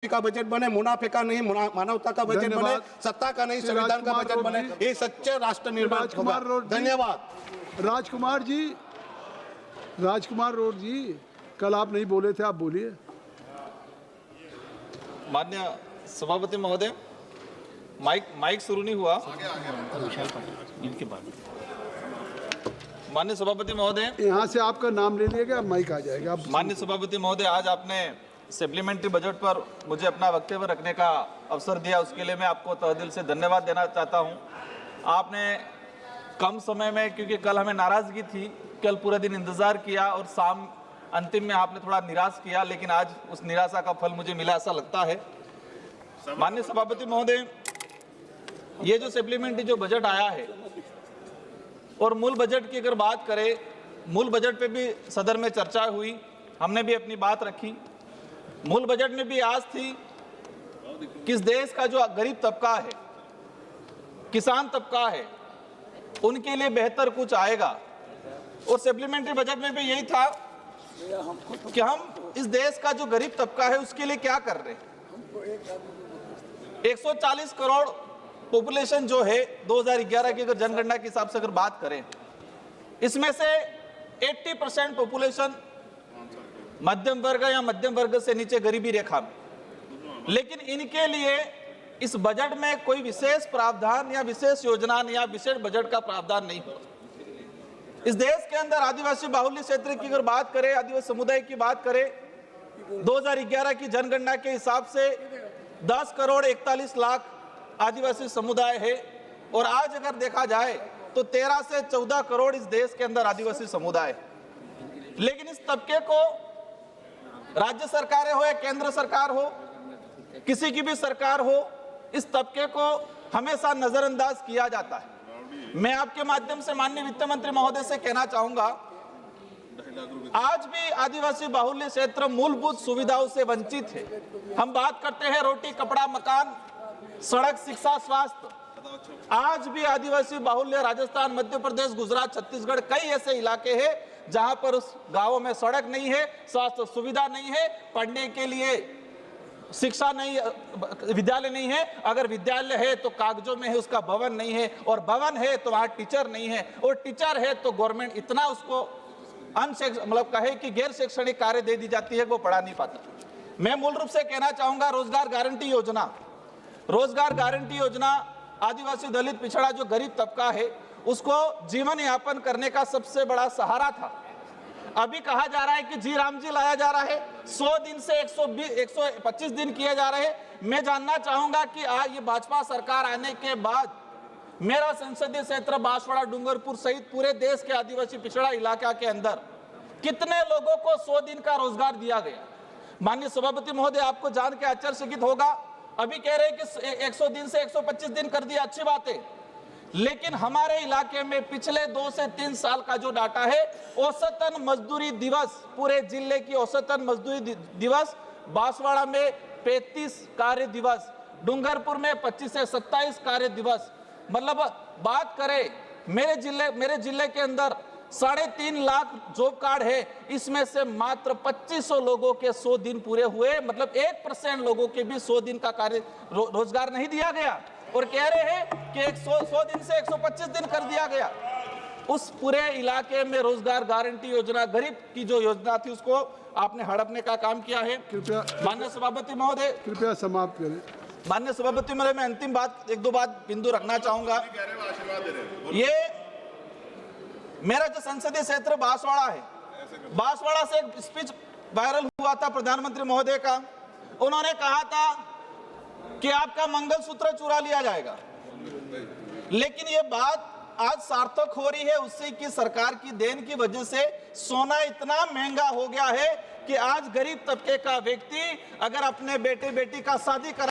का बजट बने, मुनाफे का नहीं, मानवता का बजट बने, सत्ता का नहीं, संविधान का बजट बने। ये सच्चे राष्ट्र निर्माण होगा। धन्यवाद। राजकुमार रोड जी, कल आप नहीं बोले थे, आप बोलिए। माननीय सभापति महोदय, माइक शुरू नहीं हुआ। माननीय सभापति महोदय, यहाँ से आपका नाम ले लिया गया, माइक आ जाएगा। माननीय सभापति महोदय, आज आपने सप्लीमेंट्री बजट पर मुझे अपना वक्तव्य रखने का अवसर दिया, उसके लिए मैं आपको तहेदिल से धन्यवाद देना चाहता हूं। आपने कम समय में, क्योंकि कल हमें नाराजगी थी, कल पूरा दिन इंतजार किया और शाम अंतिम में आपने थोड़ा निराश किया, लेकिन आज उस निराशा का फल मुझे मिला ऐसा लगता है। माननीय सभापति महोदय, ये जो सप्लीमेंट्री जो बजट आया है और मूल बजट की अगर बात करें, मूल बजट पे भी सदन में चर्चा हुई, हमने भी अपनी बात रखी। मूल बजट में भी आज थी कि इस देश का जो गरीब तबका है, किसान तबका है, उनके लिए बेहतर कुछ आएगा। और सप्लीमेंट्री बजट में भी यही था कि हम इस देश का जो गरीब तबका है उसके लिए क्या कर रहे हैं। 140 करोड़ पॉपुलेशन जो है 2011 की अगर जनगणना के हिसाब से अगर बात करें, इसमें से 80% पॉपुलेशन मध्यम वर्ग या मध्यम वर्ग से नीचे गरीबी रेखा में। लेकिन इनके लिए इस बजट में कोई विशेष प्रावधान या विशेष योजना या विशेष बजट का प्रावधान नहीं हुआ। इस देश के अंदर आदिवासी बाहुल्य क्षेत्र की अगर बात करें, आदिवासी समुदाय की बात करें, 2011 की जनगणना के हिसाब से 10 करोड़ 41 लाख आदिवासी समुदाय है। और आज अगर देखा जाए तो 13 से 14 करोड़ इस देश के अंदर आदिवासी समुदाय है। लेकिन इस तबके को राज्य सरकारें हो या केंद्र सरकार हो, किसी की भी सरकार हो, इस तबके को हमेशा नजरअंदाज किया जाता है। मैं आपके माध्यम से माननीय वित्त मंत्री महोदय से कहना चाहूंगा, आज भी आदिवासी बाहुल्य क्षेत्र मूलभूत सुविधाओं से वंचित है। हम बात करते हैं रोटी, कपड़ा, मकान, सड़क, शिक्षा, स्वास्थ्य। आज भी आदिवासी बाहुल्य राजस्थान, मध्य प्रदेश, गुजरात, छत्तीसगढ़ कई ऐसे इलाके हैं जहां पर उस गांवों में सड़क नहीं है, स्वास्थ्य सुविधा नहीं है, पढ़ने के लिए शिक्षा नहीं, विद्यालय नहीं है। अगर विद्यालय है तो कागजों में है, उसका भवन नहीं है, और भवन है तो वहां टीचर नहीं है, और टीचर है तो गवर्नमेंट इतना उसको मतलब कहे कि गैर शैक्षणिक कार्य दे दी जाती है, वो पढ़ा नहीं पाता। मैं मूल रूप से कहना चाहूंगा, रोजगार गारंटी योजना आदिवासी, दलित, पिछड़ा जो गरीब तबका है उसको जीवन यापन करने का सबसे बड़ा सहारा था। अभी कहा जा रहा है कि जी राम जी लाया जा रहा है, 100 दिन से 125 दिन किए जा रहे हैं। मैं जानना चाहूंगा कि आज ये भाजपा सरकार आने के बाद मेरा संसदीय क्षेत्र बांसवाड़ा, डूंगरपुर सहित पूरे देश के आदिवासी पिछड़ा इलाका के अंदर कितने लोगों को 100 दिन का रोजगार दिया गया। माननीय सभापति महोदय, आपको जान के आश्चर्यचकित होगा, अभी कह रहे हैं कि 100 दिन से 125 दिन कर दिया, अच्छी बात है, लेकिन हमारे इलाके में पिछले 2 से 3 साल का जो डाटा है, औसतन मजदूरी दिवस, पूरे जिले की औसतन मजदूरी दिवस बांसवाड़ा में 35 कार्य दिवस, डूंगरपुर में 25 से 27 कार्य दिवस। मतलब बात करें मेरे जिले के अंदर 3.5 लाख जॉब कार्ड है, इसमें से मात्र 2500 लोगों के 100 दिन पूरे हुए। मतलब 1% लोगों के भी 100 दिन का कार्य रोजगार नहीं दिया गया, और कह रहे हैं कि 100 दिन से 125 दिन कर दिया गया। उस पूरे इलाके में रोजगार गारंटी योजना, गरीब की जो योजना थी, उसको आपने हड़पने का काम किया है। कृपया माननीय सभापति महोदय, कृपया समाप्त करें। माननीय सभापति महोदय, मैं अंतिम बात, 1-2 बात बिंदु रखना चाहूंगा। ये मेरा जो संसदीय क्षेत्र बांसवाड़ा है, बांसवाड़ा से एक स्पीच वायरल हुआ था प्रधानमंत्री महोदय का। उन्होंने कहा था कि आपका मंगलसूत्र चुरा लिया जाएगा, लेकिन ये बात आज सार्थक हो रही है उससे कि सरकार की देन की वजह से सोना इतना महंगा हो गया है कि आज गरीब तबके का व्यक्ति अगर अपने बेटे बेटी का शादी करा